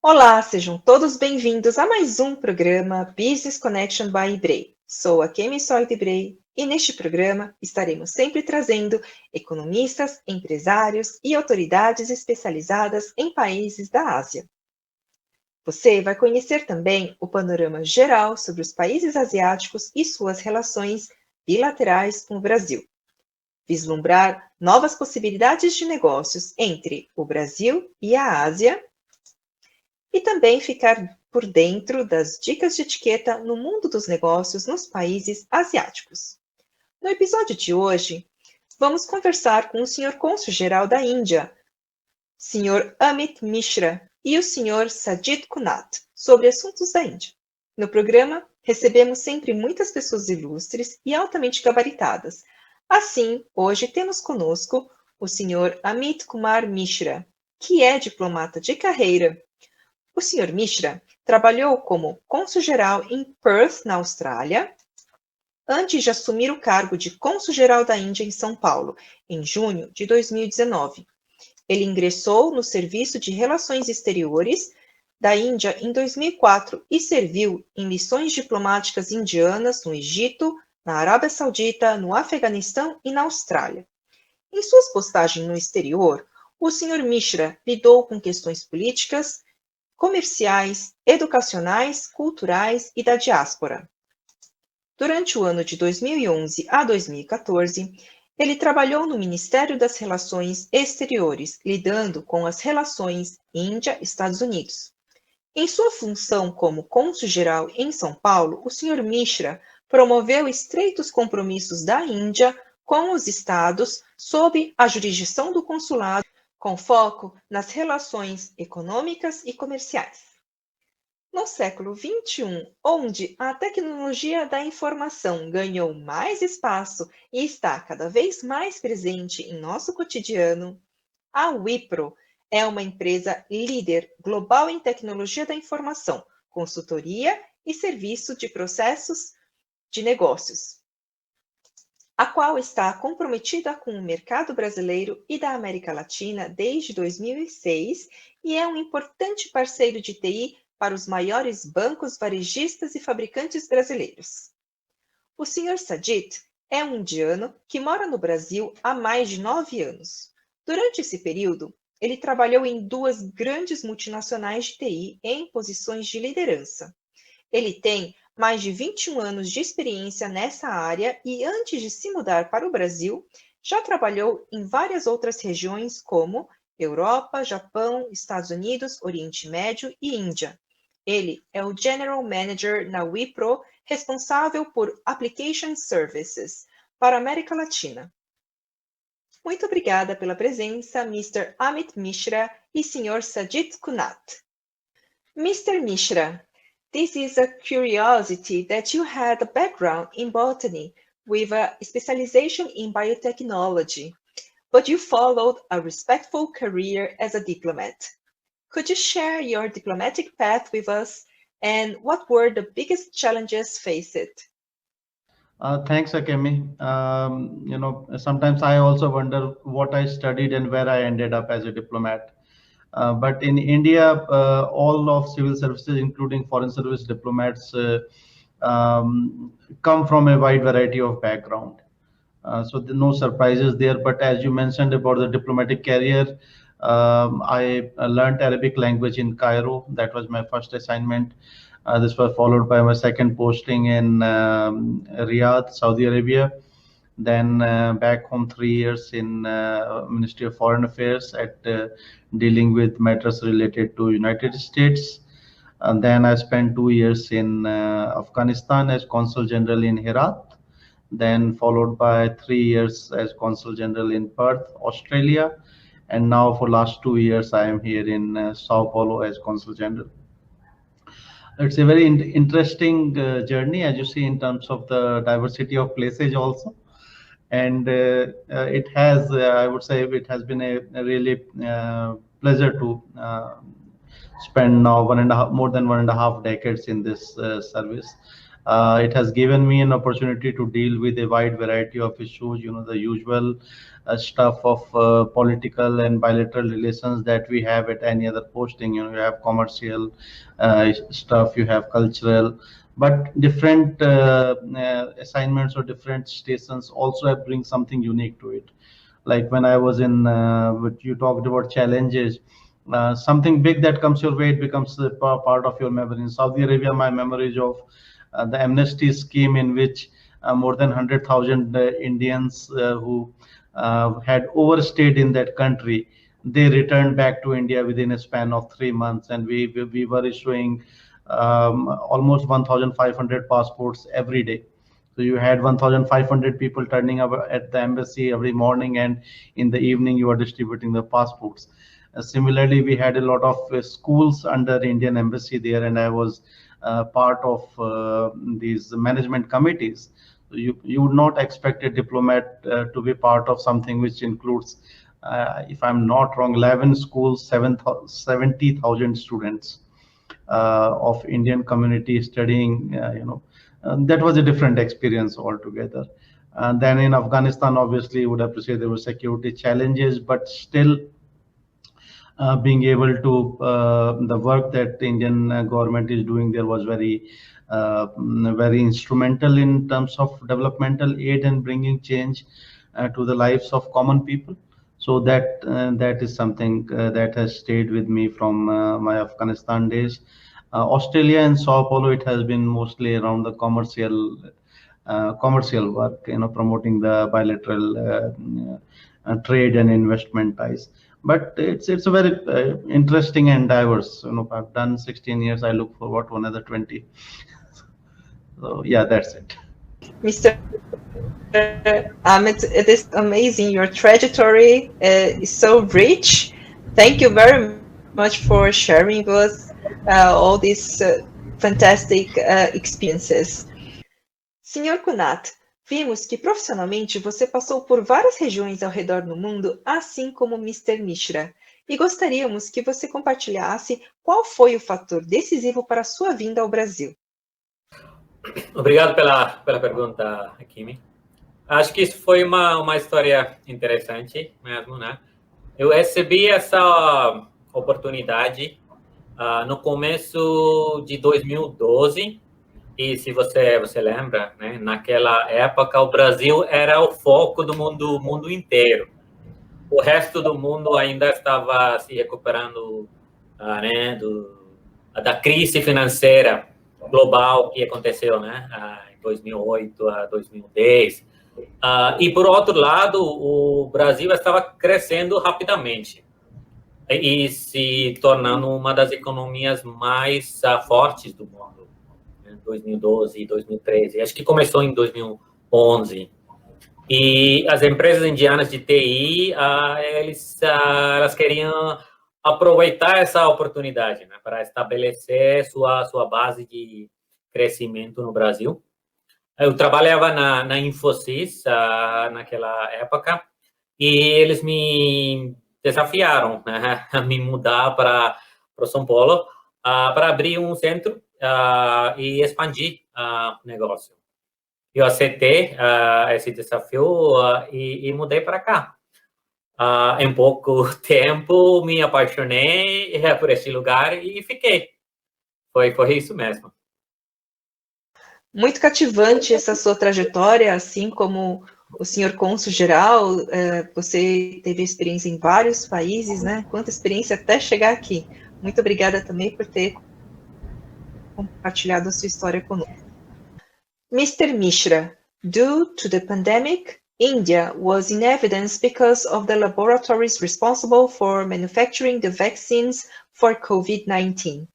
Olá, sejam todos bem-vindos a mais um programa Business Connection by Ibrei. Sou a Kemi Soid Ibrei e neste programa estaremos sempre trazendo economistas, empresários e autoridades especializadas em países da Ásia. Você vai conhecer também o panorama geral sobre os países asiáticos e suas relações bilaterais com o Brasil. Vislumbrar novas possibilidades de negócios entre o Brasil e a Ásia e também ficar por dentro das dicas de etiqueta no mundo dos negócios nos países asiáticos. No episódio de hoje, vamos conversar com o Sr. Cônsul-Geral da Índia, Sr. Amit Mishra, e o Sr. Sajid Kunat, sobre assuntos da Índia. No programa, recebemos sempre muitas pessoas ilustres e altamente gabaritadas. Assim, hoje temos conosco o Sr. Amit Kumar Mishra, que é diplomata de carreira. O Sr. Mishra trabalhou como cônsul-geral em Perth, na Austrália, antes de assumir o cargo de cônsul-geral da Índia em São Paulo, em junho de 2019. Ele ingressou no Serviço de Relações Exteriores da Índia em 2004 e serviu em missões diplomáticas indianas no Egito, na Arábia Saudita, no Afeganistão e na Austrália. Em suas postagens no exterior, o Sr. Mishra lidou com questões políticas, comerciais, educacionais, culturais e da diáspora. Durante o ano de 2011 a 2014, ele trabalhou no Ministério das Relações Exteriores, lidando com as relações Índia-Estados Unidos. Em sua função como cônsul-geral em São Paulo, o Sr. Mishra promoveu estreitos compromissos da Índia com os estados sob a jurisdição do consulado, com foco nas relações econômicas e comerciais. No século XXI, onde a tecnologia da informação ganhou mais espaço e está cada vez mais presente em nosso cotidiano, a Wipro é uma empresa líder global em tecnologia da informação, consultoria e serviço de processos de negócios, a qual está comprometida com o mercado brasileiro e da América Latina desde 2006 e é um importante parceiro de TI para os maiores bancos varejistas e fabricantes brasileiros. O Sr. Sajid é um indiano que mora no Brasil há mais de 9 anos. Durante esse período, ele trabalhou em 2 grandes multinacionais de TI em posições de liderança. Ele tem mais de 21 anos de experiência nessa área e, antes de se mudar para o Brasil, já trabalhou em várias outras regiões como Europa, Japão, Estados Unidos, Oriente Médio e Índia. Ele é o General Manager na Wipro, responsável por Application Services para a América Latina. Muito obrigada pela presença, Mr. Amit Mishra e Sr. Sajid Kunat. Mr. Mishra, this is a curiosity that you had a background in botany with a specialization in biotechnology, but you followed a respectful career as a diplomat. Could you share your diplomatic path with us and what were the biggest challenges faced? Thanks, Akemi. Sometimes I also wonder what I studied and where I ended up as a diplomat. But in India, all of civil services, including foreign service diplomats, come from a wide variety of background. So there are no surprises there. But as you mentioned about the diplomatic career, I learned Arabic language in Cairo. That was my first assignment. This was followed by my second posting in Riyadh, Saudi Arabia. Then back home 3 years in Ministry of Foreign Affairs at dealing with matters related to United States. And then I spent 2 years in Afghanistan as Consul General in Herat. Then followed by 3 years as Consul General in Perth, Australia. And now for last 2 years, I am here in Sao Paulo as Consul General. It's a very interesting journey, as you see, in terms of the diversity of places also. And it has, I would say, it has been a really pleasure to spend now more than 1.5 decades in this service. It has given me an opportunity to deal with a wide variety of issues, the usual stuff of political and bilateral relations that we have at any other posting. You have commercial stuff, you have cultural, but different assignments or different stations also bring something unique to it. Like when I was in, what you talked about challenges, something big that comes your way, it becomes a part of your memory. In Saudi Arabia, my memories of the amnesty scheme in which more than 100,000 Indians who had overstayed in that country, they returned back to India within a span of 3 months, and we were issuing almost 1,500 passports every day. So you had 1,500 people turning up at the embassy every morning, and in the evening you were distributing the passports. Similarly, we had a lot of schools under the Indian embassy there, and I was part of these management committees. So you would not expect a diplomat to be part of something which includes, if I'm not wrong, 11 schools, 70,000 students of Indian community studying. That was a different experience altogether. And then in Afghanistan, obviously, you would appreciate there were security challenges, but still being able to, the work that the Indian government is doing there was very instrumental in terms of developmental aid and bringing change to the lives of common people. So that is something that has stayed with me from my Afghanistan days. Australia and Sao Paulo, it has been mostly around the commercial work, promoting the bilateral trade and investment ties. But it's a very interesting and diverse. I've done 16 years. I look forward to another 20. So yeah, that's it. Mr. Ahmed, it is amazing. Your trajectory is so rich. Thank you very much for sharing with us all these fantastic experiences. Senhor Kunat, vimos que profissionalmente você passou por várias regiões ao redor do mundo, assim como Mr. Mishra, e gostaríamos que você compartilhasse qual foi o fator decisivo para a sua vinda ao Brasil. Obrigado pela pergunta, Kimi. Acho que isso foi uma história interessante mesmo, né? Eu recebi essa oportunidade no começo de 2012, e se você lembra, né, naquela época o Brasil era o foco do mundo inteiro. O resto do mundo ainda estava se recuperando né, da crise financeira global que aconteceu, né, em 2008 a 2010. E, por outro lado, o Brasil estava crescendo rapidamente e se tornando uma das economias mais fortes do mundo. 2012 e 2013, acho que começou em 2011. E as empresas indianas de TI, elas queriam aproveitar essa oportunidade, né, para estabelecer sua base de crescimento no Brasil. Eu trabalhava na Infosys naquela época, e eles me desafiaram, né, a me mudar para São Paulo para abrir um centro e expandir o negócio. Eu aceitei esse desafio e mudei para cá. Em pouco tempo, me apaixonei por esse lugar e fiquei. Foi isso mesmo. Muito cativante essa sua trajetória, assim como o senhor cônsul-geral, você teve experiência em vários países, né? Quanta experiência até chegar aqui. Muito obrigada também por ter compartilhado a sua história conosco. Mr. Mishra, due to the pandemic, India was in evidence because of the laboratories responsible for manufacturing the vaccines for COVID-19.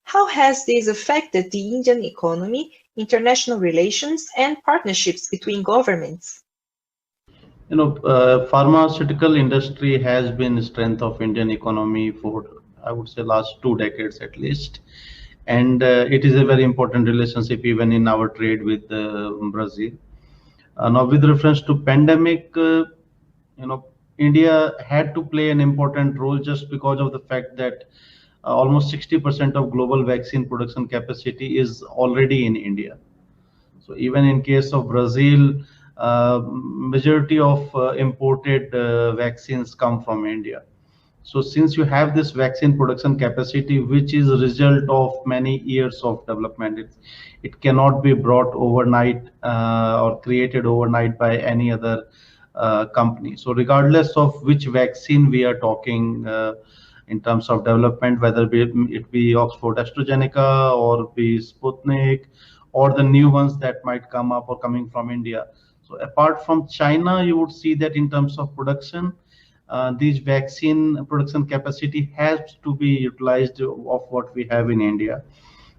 How has this affected the Indian economy, international relations, and partnerships between governments? Pharmaceutical industry has been the strength of Indian economy for, I would say, last 2 decades at least. And it is a very important relationship even in our trade with Brazil. Now, with reference to pandemic, India had to play an important role just because of the fact that almost 60% of global vaccine production capacity is already in India. So even in case of Brazil, majority of imported vaccines come from India. So since you have this vaccine production capacity, which is a result of many years of development, it cannot be brought overnight or created overnight by any other company. So regardless of which vaccine we are talking in terms of development, whether it be Oxford AstraZeneca or be Sputnik or the new ones that might come up or coming from India. So apart from China, you would see that in terms of production, these vaccine production capacity has to be utilized of what we have in India.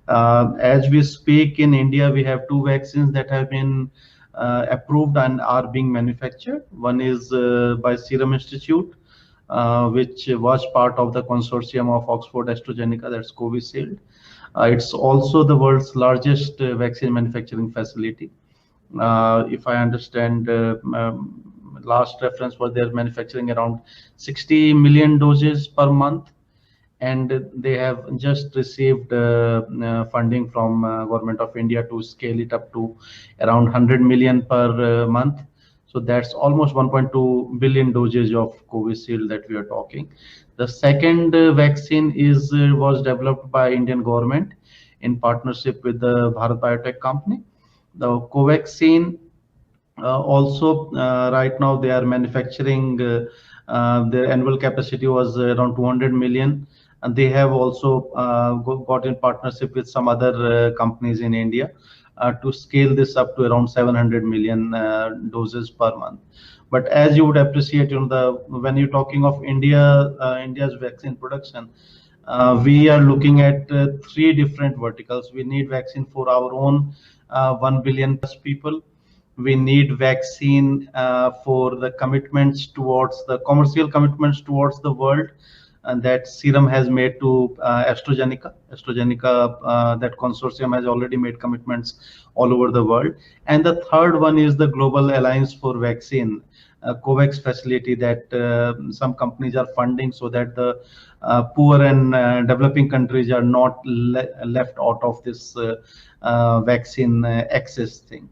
As we speak in India, we have 2 vaccines that have been approved and are being manufactured. One is by Serum Institute, which was part of the consortium of Oxford AstraZeneca, that's Covishield. It's also the world's largest vaccine manufacturing facility. If I understand, last reference was they're manufacturing around 60 million doses per month, and they have just received funding from Government of India to scale it up to around 100 million per month. So that's almost 1.2 billion doses of Covishield that we are talking. The second vaccine was developed by Indian government in partnership with the Bharat Biotech company. The Covaxin also right now they are manufacturing, their annual capacity was around 200 million, and they have also got in partnership with some other companies in India to scale this up to around 700 million doses per month. But as you would appreciate, when you're talking of India's vaccine production, we are looking at 3 different verticals. We need vaccine for our own 1 billion plus people. We need vaccine for the commitments towards the commercial commitments towards the world, and that Serum has made to AstraZeneca. That consortium has already made commitments all over the world. And the third one is the Global Alliance for Vaccine, COVAX facility that some companies are funding so that the poor and developing countries are not left out of this vaccine access thing.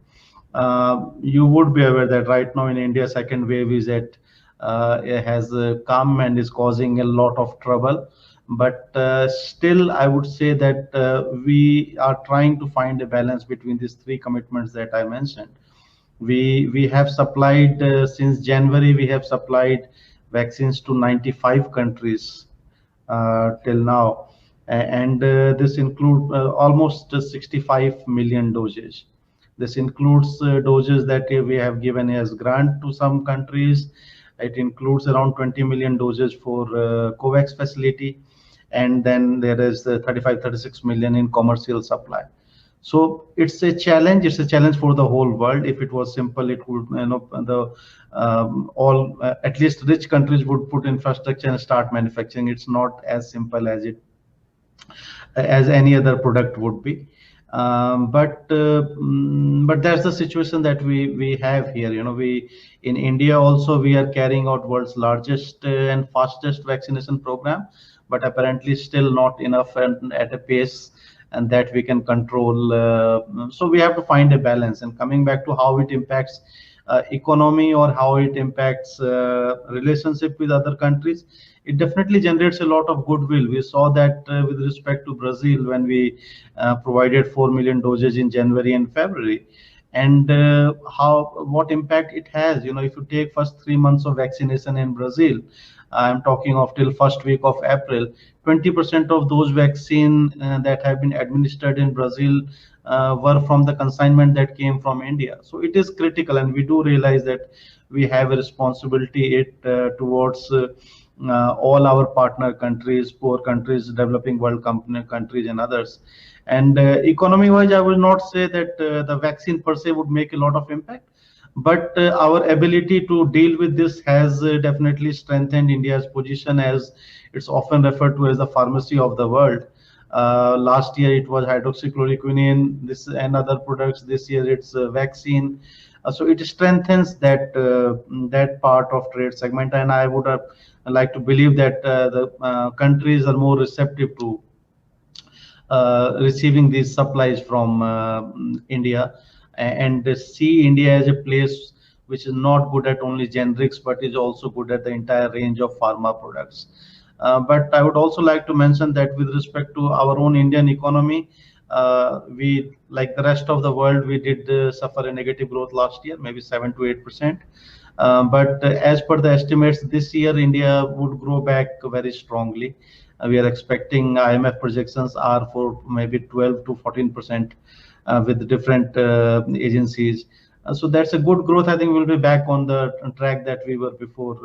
You would be aware that right now in India, second wave is it has come and is causing a lot of trouble. But still, I would say that we are trying to find a balance between these 3 commitments that I mentioned. We have supplied since January. We have supplied vaccines to 95 countries till now, and this includes almost 65 million doses. This includes doses that we have given as grant to some countries. It includes around 20 million doses for COVAX facility, and then there is 36 million in commercial supply. So it's a challenge. It's a challenge for the whole world. If it was simple, it would, at least rich countries would put infrastructure and start manufacturing. It's not as simple as any other product would be. But that's the situation that we have here. We in India also we are carrying out world's largest and fastest vaccination program, but apparently still not enough and at a pace and that we can control. So we have to find a balance. And coming back to how it impacts economy or how it impacts relationship with other countries, it definitely generates a lot of goodwill. We saw that with respect to Brazil when we provided 4 million doses in January and February, and what impact it has. If you take first 3 months of vaccination in Brazil, I'm talking of till first week of April, 20% of those vaccine that have been administered in Brazil were from the consignment that came from India. So it is critical, and we do realize that we have a responsibility towards all our partner countries, poor countries, developing world countries and others. And economy wise, I will not say that the vaccine per se would make a lot of impact, but our ability to deal with this has definitely strengthened India's position, as it's often referred to as the pharmacy of the world. Last year it was hydroxychloroquine, this and other products. This year it's vaccine. So it strengthens that part of trade segment, and I would like to believe that the countries are more receptive to receiving these supplies from India. and see India as a place which is not good at only generics, but is also good at the entire range of pharma products. But I would also like to mention that with respect to our own Indian economy, we, like the rest of the world, we did suffer a negative growth last year, maybe 7 to 8%. But as per the estimates, this year India would grow back very strongly. We are expecting IMF projections are for maybe 12 to 14% with different agencies. So that's a good growth. I think we'll be back on the track that we were before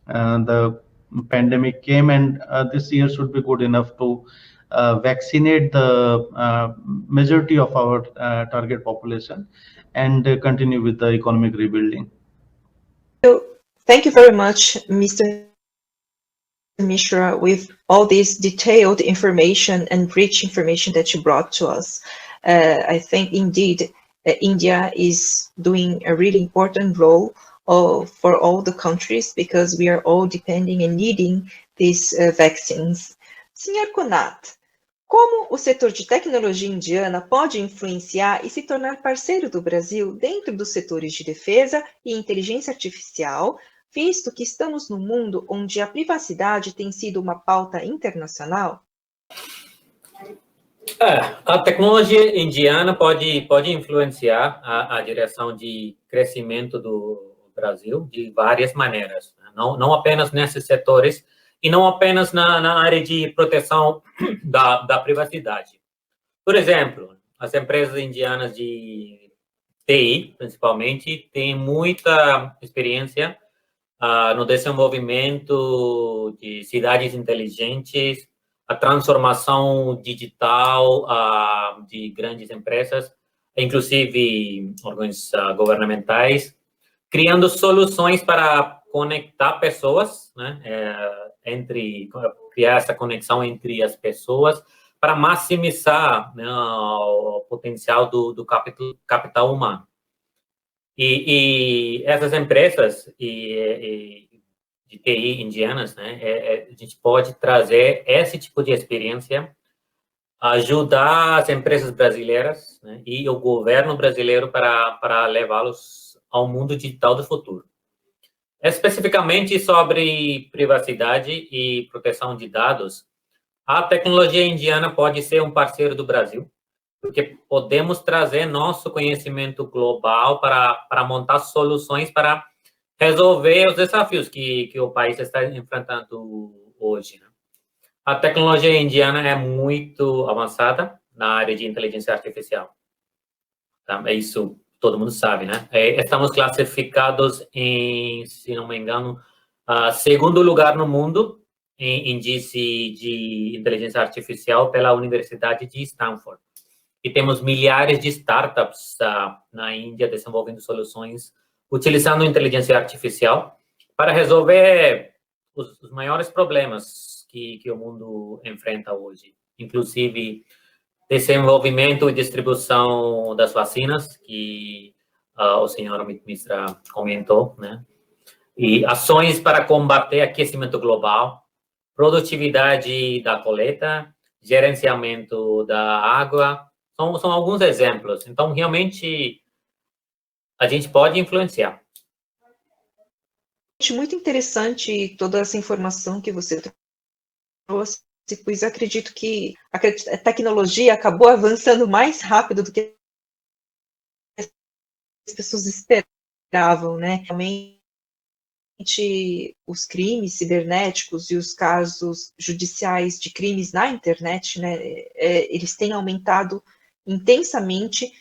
the pandemic came, and this year should be good enough to vaccinate the majority of our target population and continue with the economic rebuilding. So, thank you very much, Mr. Mishra, with all this detailed information and rich information that you brought to us. I think indeed India is doing a really important role for all the countries, because we are all depending and needing these vaccines. Sr. Kunat, como o setor de tecnologia indiana pode influenciar e se tornar parceiro do Brasil dentro dos setores de defesa e inteligência artificial, visto que estamos num mundo onde a privacidade tem sido uma pauta internacional? A tecnologia indiana pode influenciar a direção de crescimento do Brasil de várias maneiras, não apenas nesses setores e não apenas na área de proteção da privacidade. Por exemplo, as empresas indianas de TI, principalmente, têm muita experiência no desenvolvimento de cidades inteligentes, a transformação digital de grandes empresas, inclusive órgãos governamentais, criando soluções para conectar pessoas, né, criar essa conexão entre as pessoas para maximizar, né, o potencial do capital humano. E essas empresas de TI indianas, né, a gente pode trazer esse tipo de experiência, ajudar as empresas brasileiras, né, e o governo brasileiro para levá-los ao mundo digital do futuro. Especificamente sobre privacidade e proteção de dados, a tecnologia indiana pode ser um parceiro do Brasil, porque podemos trazer nosso conhecimento global para montar soluções para resolver os desafios que o país está enfrentando hoje, né? A tecnologia indiana é muito avançada na área de inteligência artificial. Tá? Isso todo mundo sabe, né? Estamos classificados em, se não me engano, segundo lugar no mundo em índice de inteligência artificial pela Universidade de Stanford. E temos milhares de startups na Índia desenvolvendo soluções utilizando inteligência artificial para resolver os maiores problemas que o mundo enfrenta hoje, inclusive desenvolvimento e distribuição das vacinas, que o senhor Mishra comentou, né? E ações para combater aquecimento global, produtividade da coleta, gerenciamento da água, são alguns exemplos. Então, realmente, a gente pode influenciar. Muito interessante toda essa informação que você trouxe, pois acredito que a tecnologia acabou avançando mais rápido do que as pessoas esperavam, né? Realmente, os crimes cibernéticos e os casos judiciais de crimes na internet, né, eles têm aumentado intensamente,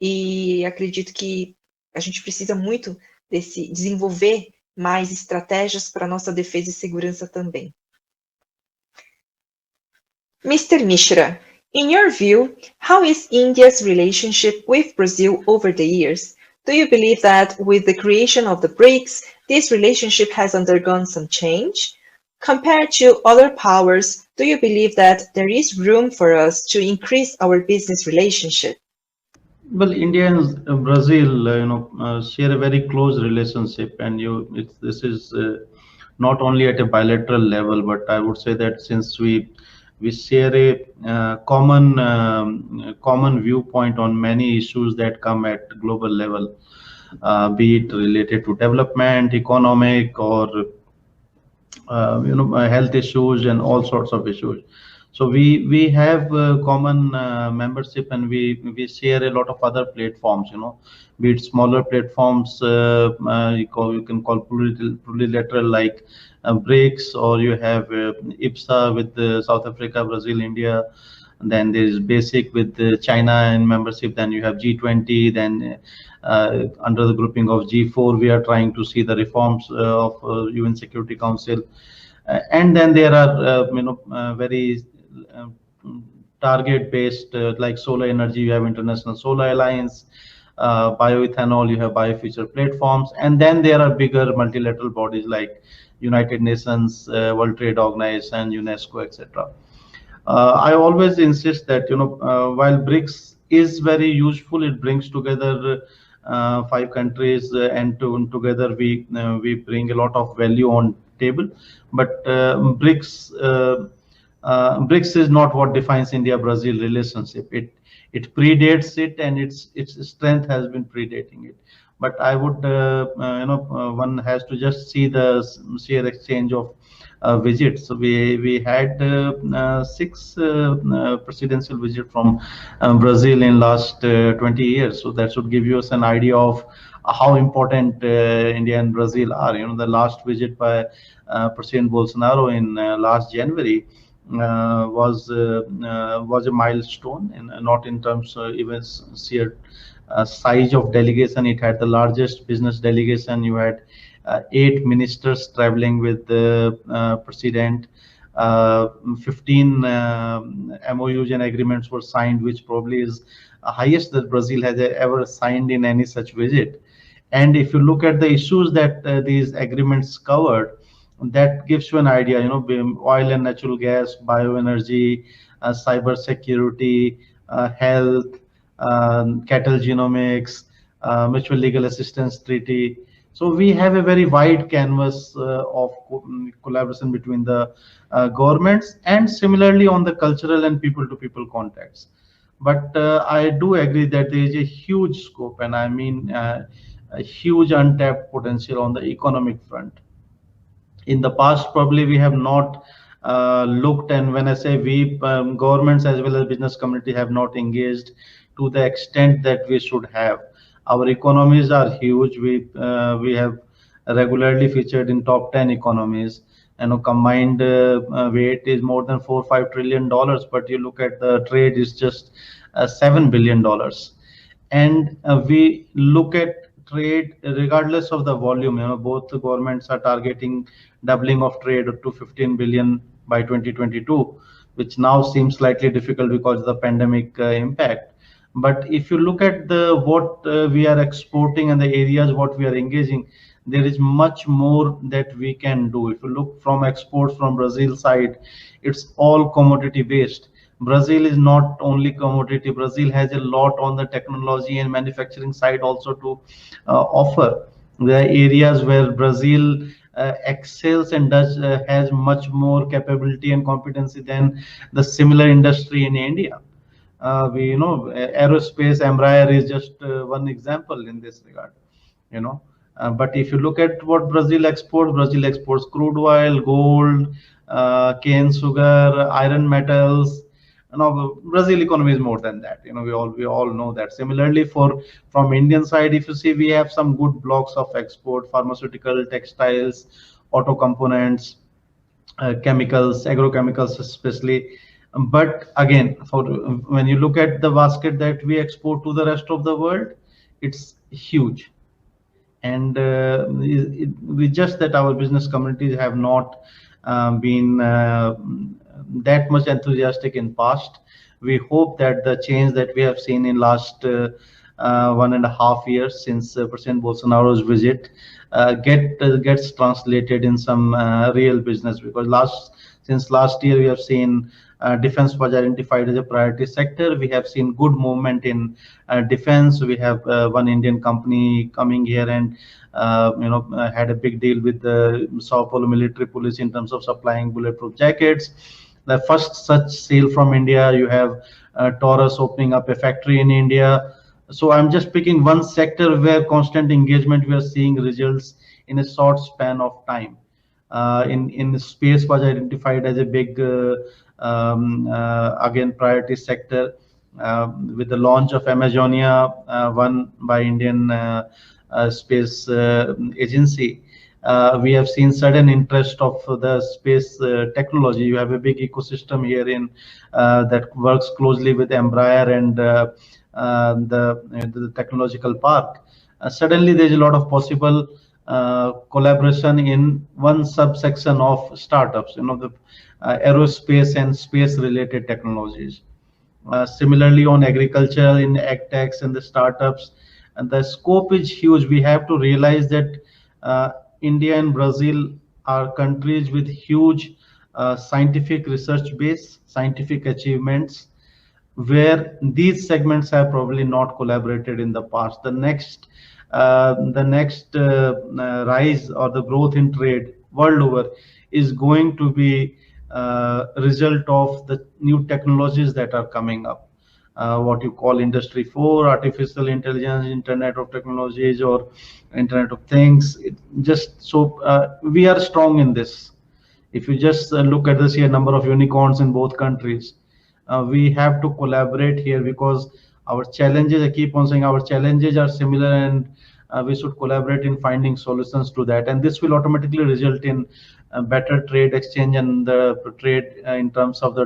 e acredito que a gente precisa muito desenvolver mais estratégias para nossa defesa e segurança também. Mr. Mishra, in your view, how is India's relationship with Brazil over the years? Do you believe that with the creation of the BRICS, this relationship has undergone some change? Compared to other powers, do you believe that there is room for us to increase our business relationship? Well, India and Brazil, share a very close relationship, and this is not only at a bilateral level, but I would say that since we We share a common viewpoint on many issues that come at global level, be it related to development, economic, or health issues and all sorts of issues. So we have common membership, and we share a lot of other platforms, be it smaller platforms you can call plurilateral, like BRICS, or you have IPSA with South Africa, Brazil, India. And then there is BASIC with China in membership. Then you have G20. Then under the grouping of G4, we are trying to see the reforms of UN Security Council. And then there are very target-based, like solar energy. You have International Solar Alliance. Bioethanol, you have biofuture platforms. And then there are bigger multilateral bodies like United Nations, World Trade Organization, UNESCO, etc. I always insist that while BRICS is very useful, it brings together 5 countries, and together we bring a lot of value on table. But BRICS is not what defines India-Brazil relationship. It predates it, and its strength has been predating it. But I would, one has to just see the sheer exchange of visits. So we had 6 presidential visits from Brazil in last 20 years. So that should give you us an idea of how important India and Brazil are. The last visit by President Bolsonaro in last January was a milestone, and not in terms of even sheer size of delegation. It had the largest business delegation. You had 8 ministers traveling with the president. 15 MOUs and agreements were signed, which probably is the highest that Brazil has ever signed in any such visit. And if you look at the issues that these agreements covered, that gives you an idea. Oil and natural gas, bioenergy, cyber security, health, cattle genomics, mutual legal assistance treaty. So we have a very wide canvas of collaboration between the governments, and similarly on the cultural and people-to-people contacts. But I do agree that there is a huge scope, and I mean a huge untapped potential on the economic front. In the past, probably we have not looked, and when I say we, governments as well as business community have not engaged to the extent that we should have. Our economies are huge. We have regularly featured in top 10 economies, and combined weight is more than $4 or $5 trillion. But you look at the trade is just $7 billion, and we look at trade regardless of the volume. Both the governments are targeting doubling of trade to 15 billion by 2022, which now seems slightly difficult because of the pandemic impact. But if you look at what we are exporting and the areas what we are engaging, there is much more that we can do. If you look from exports from Brazil side, it's all commodity based. Brazil is not only commodity. Brazil has a lot on the technology and manufacturing side also to offer. There are areas where Brazil excels and has much more capability and competency than the similar industry in India. Aerospace, Embraer is just one example in this regard. But if you look at what Brazil exports crude oil, gold, cane sugar, iron metals. Brazil economy is more than that. We all know that. Similarly, from Indian side, if you see, we have some good blocks of export: pharmaceutical, textiles, auto components, chemicals, agrochemicals especially. But again, when you look at the basket that we export to the rest of the world, it's huge. And we just that our business communities have not been that much enthusiastic in past. We hope that the change that we have seen in last 1.5 years since President Bolsonaro's visit gets translated in some real business, because since last year we have seen defense was identified as a priority sector. We have seen good movement in defense. We have one Indian company coming here and had a big deal with the Sao Paulo military police in terms of supplying bulletproof jackets. the first such sale from India. You have Taurus opening up a factory in India. So I'm just picking one sector where constant engagement, we are seeing results in a short span of time. In space was identified as a big, again, priority sector with the launch of Amazonia, won by Indian space agency. We have seen sudden interest of the space technology. You have a big ecosystem here in that works closely with Embraer and the technological park. Suddenly, there is a lot of possible collaboration in one subsection of startups. The aerospace and space-related technologies. Similarly, on agriculture, in agtechs and the startups, and the scope is huge. We have to realize that India and Brazil are countries with huge scientific research base, scientific achievements, where these segments have probably not collaborated in the past. The next rise or the growth in trade world over is going to be result of the new technologies that are coming up. What you call Industry 4, artificial intelligence, Internet of Technologies, or Internet of Things. We are strong in this. If you just look at the sheer number of unicorns in both countries, we have to collaborate here, because our challenges, I keep on saying, our challenges are similar, and we should collaborate in finding solutions to that. And this will automatically result in better trade exchange and the trade in terms of the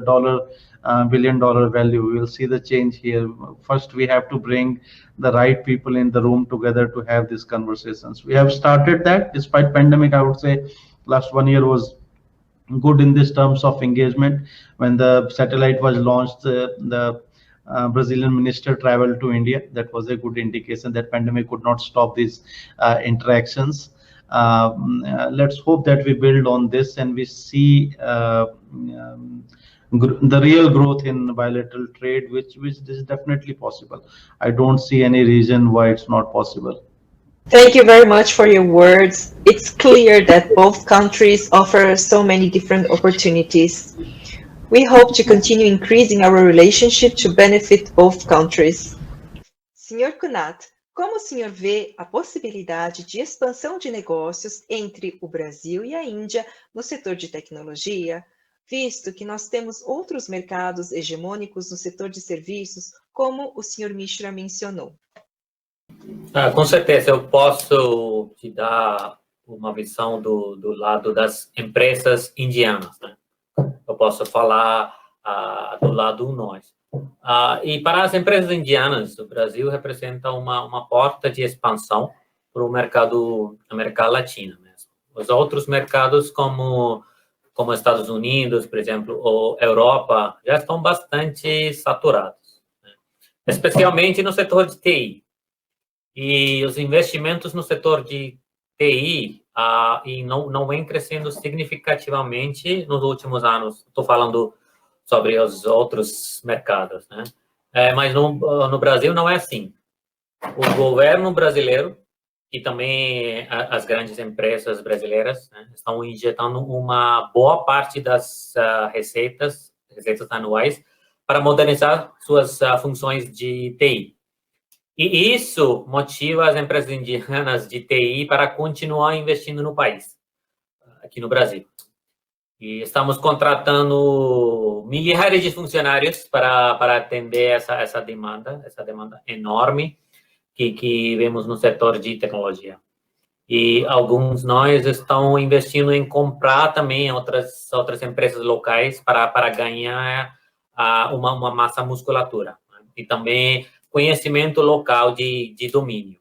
billion-dollar value. We will see the change here. First, we have to bring the right people in the room together to have these conversations. We have started that despite pandemic. I would say last 1 year was good in this terms of engagement. When the satellite was launched, the Brazilian minister traveled to India. That was a good indication that pandemic could not stop these interactions. Let's hope that we build on this and we see the real growth in bilateral trade, which is definitely possible. I don't see any reason why it's not possible. Thank you very much for your words. It's clear that both countries offer so many different opportunities. We hope to continue increasing our relationship to benefit both countries. Sr. Kunat, como o senhor vê a possibilidade de expansão de negócios entre o Brasil e a Índia no setor de tecnologia, visto que nós temos outros mercados hegemônicos no setor de serviços, como o Sr. Mishra mencionou? Com certeza, eu posso te dar uma visão do lado das empresas indianas, né? Eu posso falar do lado nós. E para as empresas indianas, o Brasil representa uma porta de expansão para o mercado América Latina mesmo. Os outros mercados, como Estados Unidos, por exemplo, ou Europa, já estão bastante saturados, né? Especialmente no setor de TI. E os investimentos no setor de TI e não vem crescendo significativamente nos últimos anos. Estou falando sobre os outros mercados, né? Mas no Brasil não é assim. O governo brasileiro e também as grandes empresas brasileiras, né, estão injetando uma boa parte das receitas anuais para modernizar suas funções de TI. E isso motiva as empresas indianas de TI para continuar investindo no país, aqui no Brasil. E estamos contratando milhares de funcionários para atender essa demanda enorme que vemos no setor de tecnologia. E alguns nós estão investindo em comprar também outras empresas locais para ganhar uma massa musculatura, né? E também conhecimento local de domínio.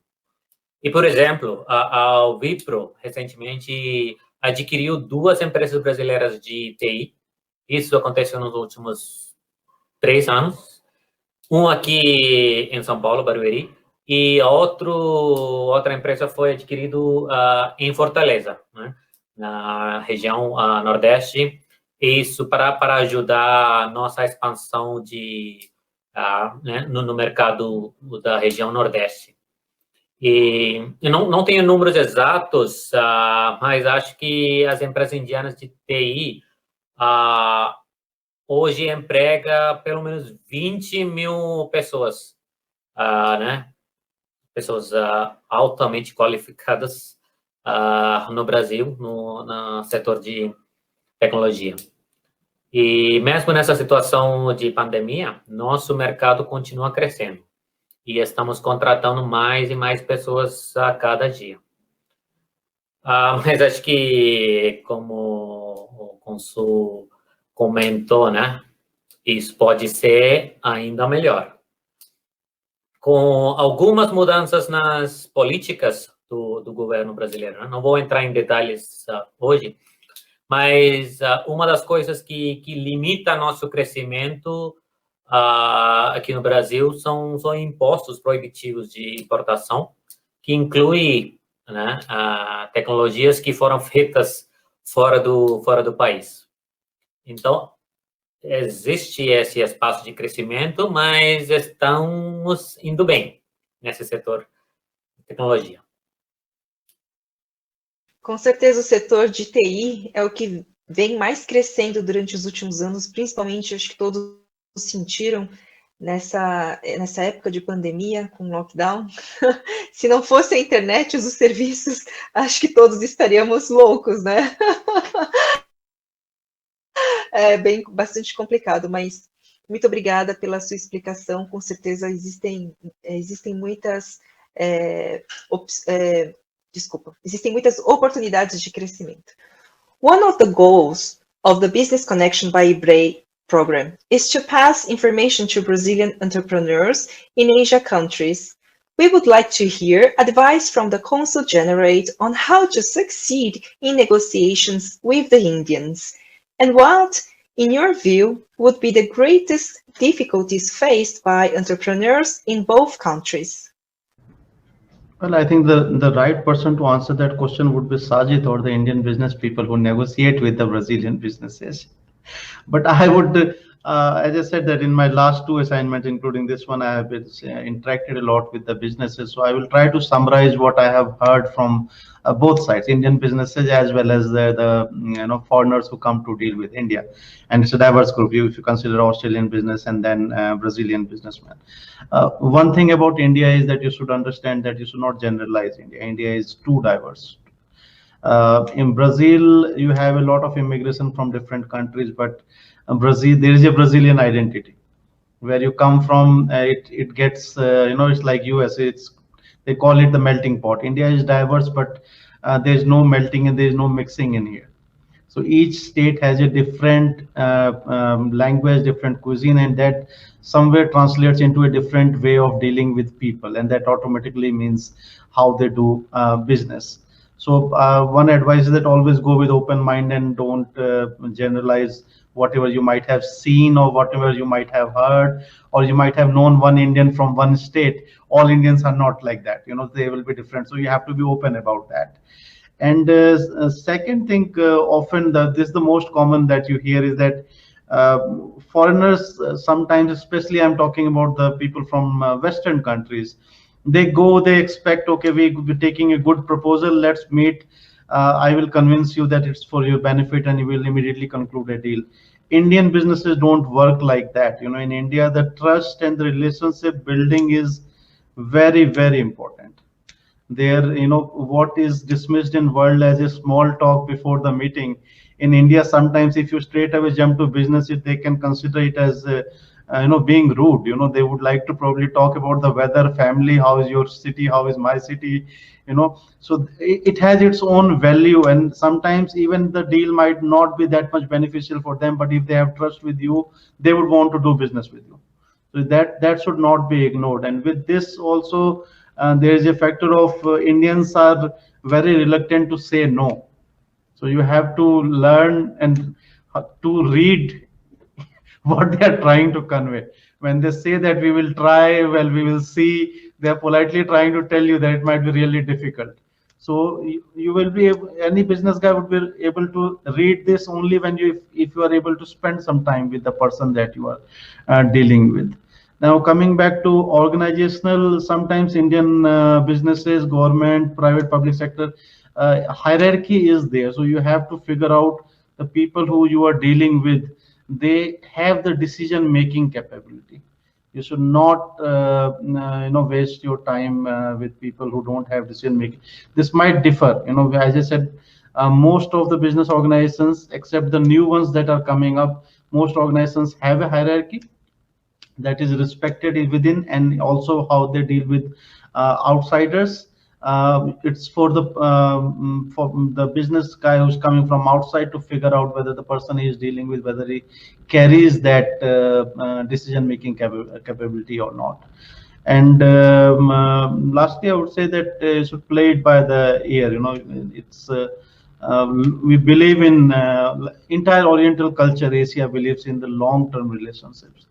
E, por exemplo, a Wipro recentemente adquiriu 2 empresas brasileiras de TI. Isso aconteceu nos últimos 3 anos. Um aqui em São Paulo, Barueri, e outra empresa foi adquirido em Fortaleza, né, na região Nordeste. Isso para ajudar a nossa expansão né, no mercado da região Nordeste. E eu não tenho números exatos, mas acho que as empresas indianas de TI hoje emprega pelo menos 20 mil pessoas, né? Pessoas altamente qualificadas no Brasil, no setor de tecnologia. E mesmo nessa situação de pandemia, nosso mercado continua crescendo. E estamos contratando mais e mais pessoas a cada dia. Mas acho que, como o Consul comentou, né? Isso pode ser ainda melhor. Com algumas mudanças nas políticas do governo brasileiro, né? Não vou entrar em detalhes hoje, mas uma das coisas que limita nosso crescimento aqui no Brasil são impostos proibitivos de importação, que inclui, né, tecnologias que foram feitas fora do país. Então, existe esse espaço de crescimento, mas estamos indo bem nesse setor de tecnologia. Com certeza o setor de TI é o que vem mais crescendo durante os últimos anos, principalmente, acho que todos sentiram nessa época de pandemia, com lockdown. Se não fosse a internet, os serviços, acho que todos estaríamos loucos, né? É bastante complicado, mas muito obrigada pela sua explicação. Com certeza existem muitas existem muitas oportunidades de crescimento. One of the goals of the Business Connection by IBRAE program is to pass information to Brazilian entrepreneurs in Asia countries. We would like to hear advice from the Consul Generate on how to succeed in negotiations with the Indians, and what, in your view, would be the greatest difficulties faced by entrepreneurs in both countries? Well, I think the right person to answer that question would be Sajid or the Indian business people who negotiate with the Brazilian businesses. But I would, as I said, that in my last two assignments, including this one, I have been interacted a lot with the businesses. So I will try to summarize what I have heard from both sides, Indian businesses as well as the foreigners who come to deal with India. And it's a diverse group if you consider Australian business and then Brazilian businessmen. One thing about India is that you should understand that you should not generalize India. India is too diverse. In Brazil, you have a lot of immigration from different countries, but Brazil, there is a Brazilian identity. Where you come from, it gets, it's like US, they call it the melting pot. India is diverse, but there's no melting and there's no mixing in here. So each state has a different language, different cuisine, and that somewhere translates into a different way of dealing with people, and that automatically means how they do business. So one advice is that always go with open mind and don't generalize whatever you might have seen or whatever you might have heard, or you might have known one Indian from one state. All Indians are not like that. They will be different. So you have to be open about that. And second thing, often this is the most common that you hear is that foreigners sometimes, especially I'm talking about the people from Western countries, they expect, okay, we're taking a good proposal, let's meet. I will convince you that it's for your benefit and you will immediately conclude a deal. Indian businesses don't work like that. In India, the trust and the relationship building is very, very important. There, what is dismissed in world as a small talk before the meeting, in India, sometimes if you straight away jump to business, they can consider it as being rude. They would like to probably talk about the weather, family, how is your city, how is my city, so it has its own value, and sometimes even the deal might not be that much beneficial for them, but if they have trust with you, they would want to do business with you. So that should not be ignored. And with this also, there is a factor of Indians are very reluctant to say no. So you have to learn and to read what they are trying to convey. When they say that we will try, well, we will see, they are politely trying to tell you that it might be really difficult. So you will be any business guy would be able to read this only when if you are able to spend some time with the person that you are dealing with. Now coming back to organizational, sometimes Indian businesses, government, private, public sector, hierarchy is there. So you have to figure out the people who you are dealing with. they have the decision-making capability. You should not, waste your time with people who don't have decision-making. This might differ, as I said, most of the business organizations, except the new ones that are coming up, most organizations have a hierarchy that is respected within, and also how they deal with outsiders. It's for the business guy who's coming from outside to figure out whether the person he is dealing with, whether he carries that decision-making capability or not. And lastly, I would say that you should play it by the ear. It's we believe in entire Oriental culture. Asia believes in the long-term relationships.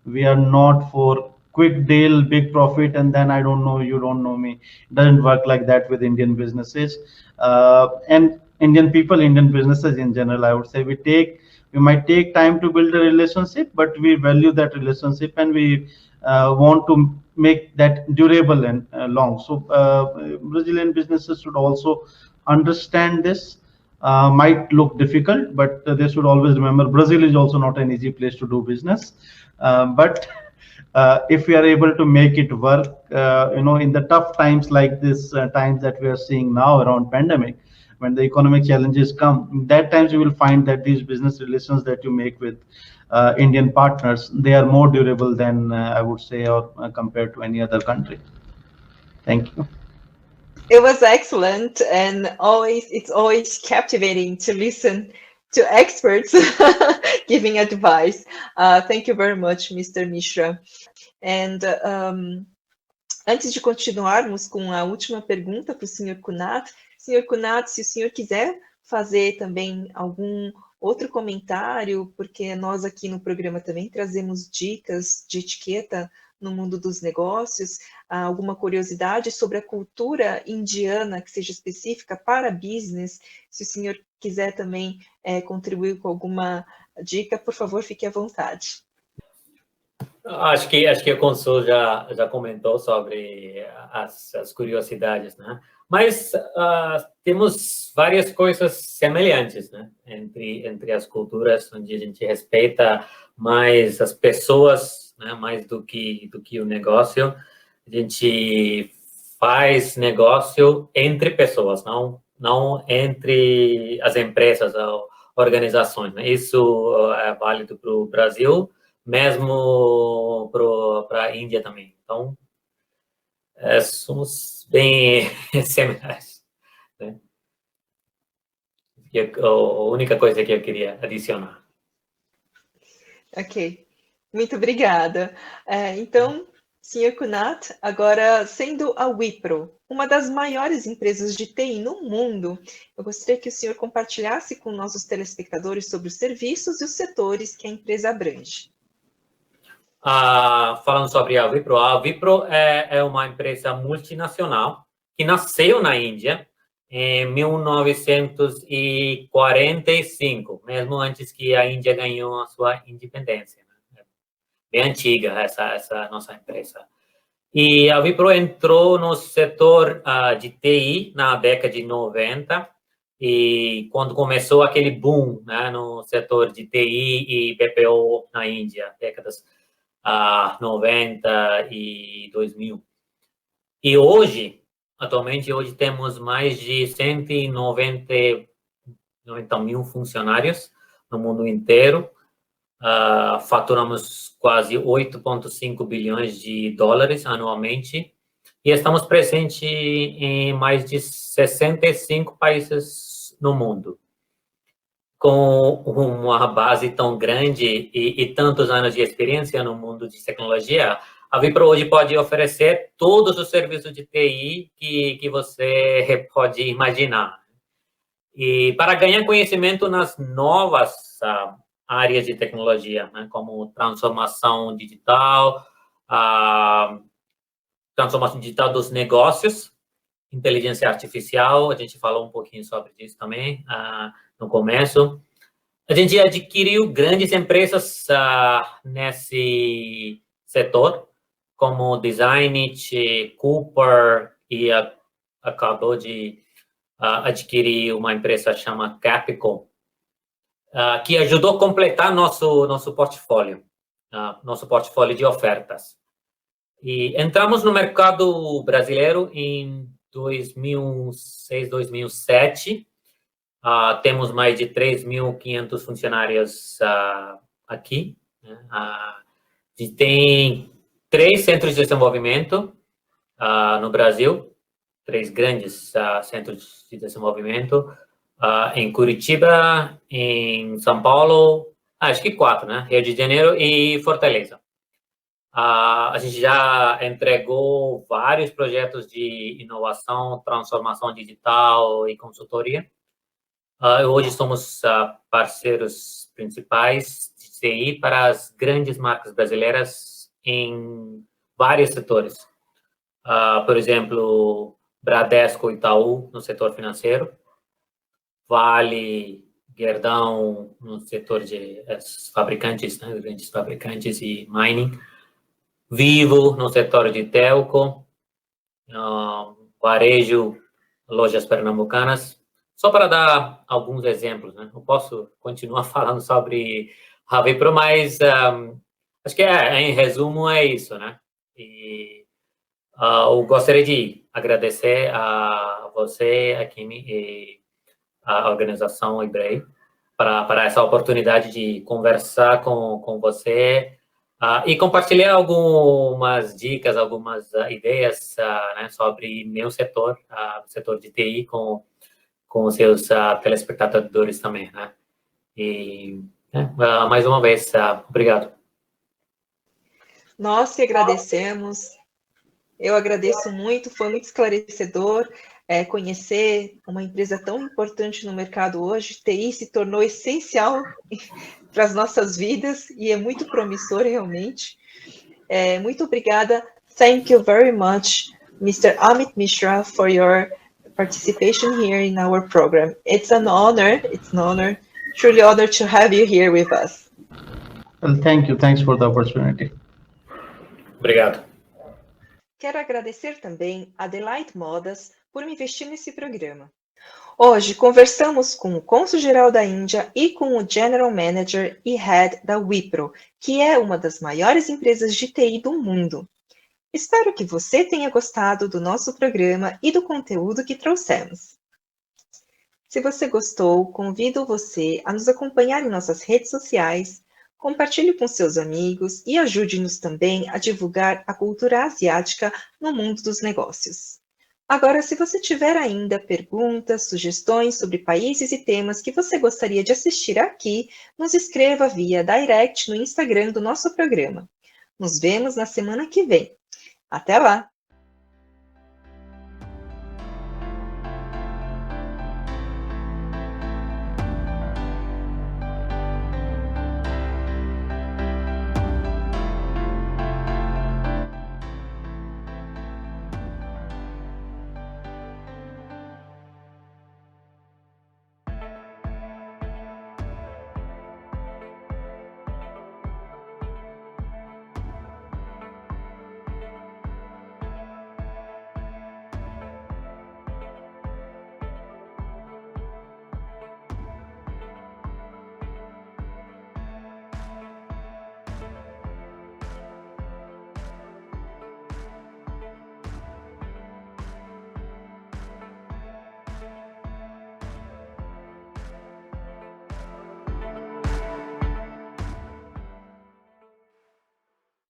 We are not for quick deal, big profit, and then I don't know you, don't know me. It doesn't work like that with Indian businesses and Indian people, Indian businesses in general. I would say we might take time to build a relationship, but we value that relationship, and we want to make that durable and long. So Brazilian businesses should also understand this. Might look difficult, but they should always remember Brazil is also not an easy place to do business. But if we are able to make it work, in the tough times like this, times that we are seeing now around pandemic, when the economic challenges come, that times you will find that these business relations that you make with Indian partners, they are more durable than I would say, or compared to any other country. Thank you. It was excellent, and it's always captivating to listen to experts giving advice. Thank you very much, Mr. Mishra. And antes de continuarmos com a última pergunta para o Sr. Kunat, Sr. Kunat, se o senhor quiser fazer também algum outro comentário, porque nós aqui no programa também trazemos dicas de etiqueta no mundo dos negócios, alguma curiosidade sobre a cultura indiana que seja específica para business, se o senhor quiser também contribuir com alguma dica, por favor, fique à vontade. Acho que o Consul já comentou sobre as curiosidades, né? Mas temos várias coisas semelhantes, né? Entre as culturas, onde a gente respeita mais as pessoas, né? Mais do que o negócio. A gente faz negócio entre pessoas, não entre as empresas ou organizações, né? Isso é válido para o Brasil, mesmo para a Índia também. Então, somos bem similares, né? A única coisa que eu queria adicionar. Ok, muito obrigada. Então, Sr. Kunat, agora, sendo a Wipro uma das maiores empresas de TI no mundo, eu gostaria que o senhor compartilhasse com nossos telespectadores sobre os serviços e os setores que a empresa abrange. Falando sobre a Wipro é uma empresa multinacional que nasceu na Índia em 1945, mesmo antes que a Índia ganhou a sua independência. Bem antiga essa nossa empresa. E a Wipro entrou no setor de TI na década de 90, e quando começou aquele boom, né, no setor de TI e BPO na Índia, décadas 90 e 2000. E atualmente temos mais de 190 mil funcionários no mundo inteiro. Faturamos quase 8,5 bilhões de dólares anualmente e estamos presentes em mais de 65 países no mundo. Com uma base tão grande e tantos anos de experiência no mundo de tecnologia, a Wipro hoje pode oferecer todos os serviços de TI que você pode imaginar. E para ganhar conhecimento nas novas áreas de tecnologia, né, como transformação digital dos negócios, inteligência artificial, a gente falou um pouquinho sobre isso também no começo. A gente adquiriu grandes empresas nesse setor, como Designit, Cooper, e acabou de adquirir uma empresa chamada Capco. que ajudou a completar nosso portfólio de ofertas. E entramos no mercado brasileiro em 2006, 2007. Temos mais de 3.500 funcionários aqui. A gente tem 3 centros de desenvolvimento no Brasil, 3 grandes centros de desenvolvimento, em Curitiba, em São Paulo, acho que 4, né? Rio de Janeiro e Fortaleza. A gente já entregou vários projetos de inovação, transformação digital e consultoria. Hoje somos parceiros principais de TI para as grandes marcas brasileiras em vários setores. Por exemplo, Bradesco e Itaú no setor financeiro, Vale, Gerdau no setor de fabricantes, né, grandes fabricantes e mining, Vivo no setor de telco, varejo, lojas pernambucanas. Só para dar alguns exemplos, né? Eu posso continuar falando sobre a Vipro, mas acho que em resumo é isso, né? E eu gostaria de agradecer a você, a Kimi e a organização Ibrei para essa oportunidade de conversar com você e compartilhar algumas dicas, algumas ideias né, sobre meu setor, o setor de TI com os seus telespectadores também, né? E, mais uma vez, obrigado. Nós que agradecemos. Eu agradeço muito, foi muito esclarecedor conhecer uma empresa tão importante no mercado hoje. TI se tornou essencial para as nossas vidas e é muito promissor realmente. Muito obrigada. Thank you very much, Mr. Amit Mishra, for your participation here in our program. It's an honor, truly honor to have you here with us. Well, thank you. Thanks for the opportunity. Obrigado. Quero agradecer também a Delight Modas por me investir nesse programa. Hoje conversamos com o cônsul-geral da Índia e com o General Manager e Head da Wipro, que é uma das maiores empresas de TI do mundo. Espero que você tenha gostado do nosso programa e do conteúdo que trouxemos. Se você gostou, convido você a nos acompanhar em nossas redes sociais, compartilhe com seus amigos e ajude-nos também a divulgar a cultura asiática no mundo dos negócios. Agora, se você tiver ainda perguntas, sugestões sobre países e temas que você gostaria de assistir aqui, nos escreva via direct no Instagram do nosso programa. Nos vemos na semana que vem. Até lá!